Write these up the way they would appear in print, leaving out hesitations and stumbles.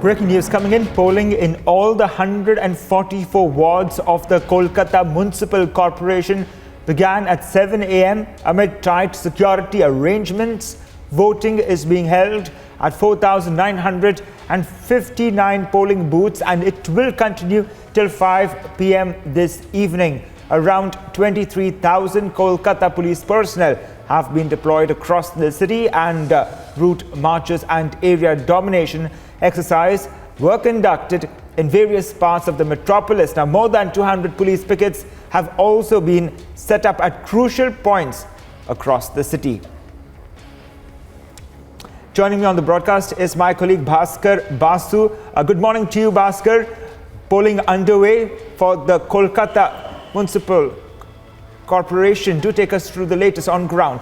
Breaking news coming in. Polling in all the 144 wards of the Kolkata Municipal Corporation began at 7 a.m. amid tight security arrangements. Voting is being held at 4,959 polling booths and it will continue till 5 p.m. this evening. Around 23,000 Kolkata police personnel have been deployed across the city and route marches and area domination exercise were conducted in various parts of the metropolis. Now, more than 200 police pickets have also been set up at crucial points across the city. Joining me on the broadcast is my colleague Bhaskar Basu. Good morning to you, Bhaskar. Polling underway for the Kolkata Municipal Corporation. Do take us through the latest on ground.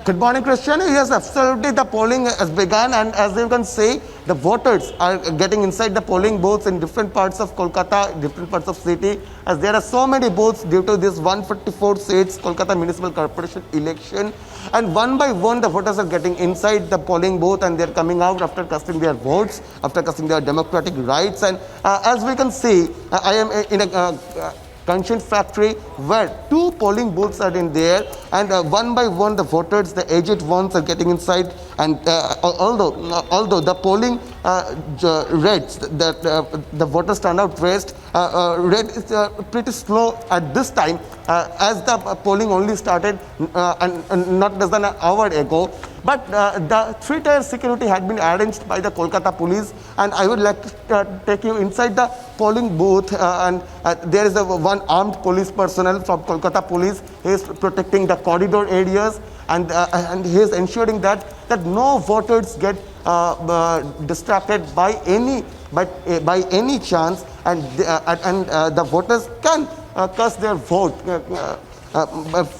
Good morning, Christian. Yes, absolutely. The polling has begun, and as you can see, the voters are getting inside the polling booths in different parts of Kolkata, different parts of city, as there are so many booths due to this 144 seats Kolkata Municipal Corporation election. And one by one, the voters are getting inside the polling booth and they're coming out after casting their votes, after casting their democratic rights. And as we can see, I am in a conscience factory where two polling booths are in there, and one by one the voters, the aged ones, are getting inside. And although the polling rates, the voters turnout rate is pretty slow at this time, as the polling only started and not less than an hour ago. But the three-tier security had been arranged by the Kolkata police, and I would like to take you inside the polling booth. And there is one armed police personnel from Kolkata police. He is protecting the corridor areas, and he is ensuring that no voters get distracted by any chance, and the voters can cast their vote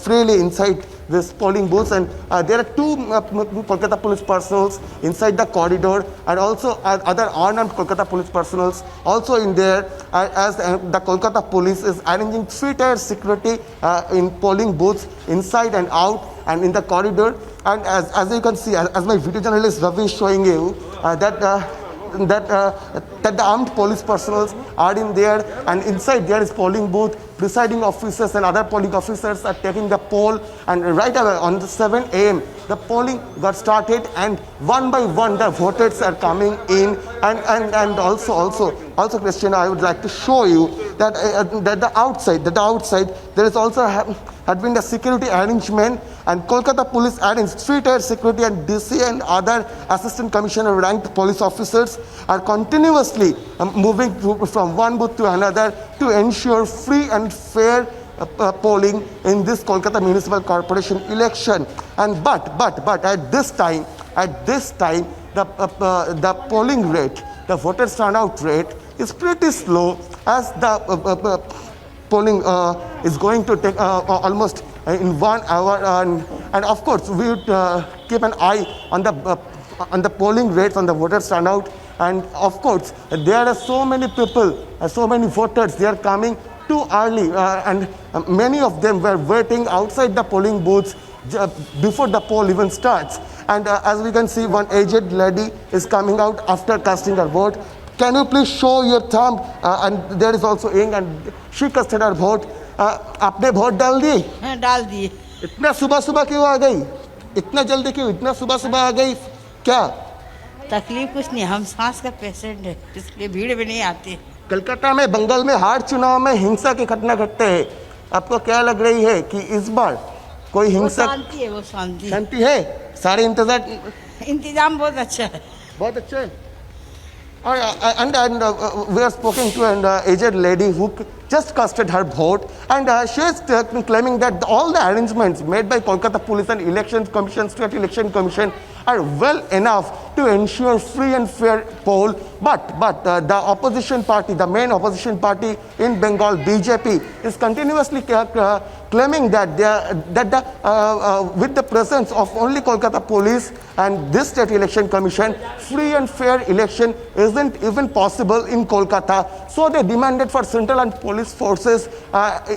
freely inside this polling booths. And there are two Kolkata police personnel inside the corridor, and also other unarmed Kolkata police personnel also in there, as the Kolkata police is arranging three-tier security in polling booths inside and out and in the corridor. And as you can see, as my video journalist Ravi is showing you, that the armed police personnel are in there, and inside there is polling booth. Presiding officers and other polling officers are taking the poll, and right away on the 7 a.m. the polling got started, and one by one the voters are coming in. And also Christian, I would like to show you that the outside there is also had been the security arrangement, and Kolkata police arranged three-tier security, and DC and other assistant commissioner ranked police officers are continuously moving from one booth to another to ensure free and fair polling in this Kolkata Municipal Corporation election. And but at this time the polling rate, the voters turnout rate is pretty slow, as the polling is going to take almost in 1 hour, and of course we would keep an eye on the polling rates, on the voters turnout. And of course there are so many people, so many voters, they are coming too early, and many of them were waiting outside the polling booths before the poll even starts. And as we can see, one aged lady is coming out after casting her vote. Can you please show your thumb? And there is also Ing, and she casted her vote. आपने vote डाल दी? हाँ, डाल दिए। इतना सुबह क्यों आ गई? इतना जल्दी क्यों? इतना सुबह आ गई क्या? तकलीफ कुछ नहीं, हम सांस का पेशेंट है, इसलिए भीड़ में नहीं आते। कलकत्ता में बंगाल में हार चुनाव में हिंसा की घटना घटते हैं, आपको क्या लग रही है कि इस बार कोई हिंसा? शांति है, वो शांति है। सारे इंतजाम बहुत अच्छा है, बहुत अच्छा है। And we are speaking to an aged lady who just casted her vote, and she is claiming that all the arrangements made by Kolkata Police and Election Commission, State Election Commission, are well enough to ensure free and fair poll. But the opposition party, the main opposition party in Bengal, BJP, is continuously claiming that with the presence of only Kolkata police and this state election commission, free and fair election isn't even possible in Kolkata. So they demanded for central and police forces,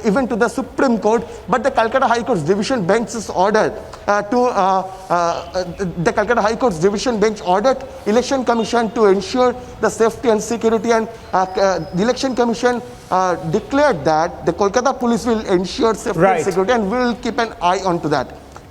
even to the Supreme Court. But the Calcutta High Court's division bench's order the Calcutta High Court's division bench ordered election commission to ensure the safety and security, and the election commission declared that the Kolkata police will ensure safety Right. and security, and we will keep an eye onto that.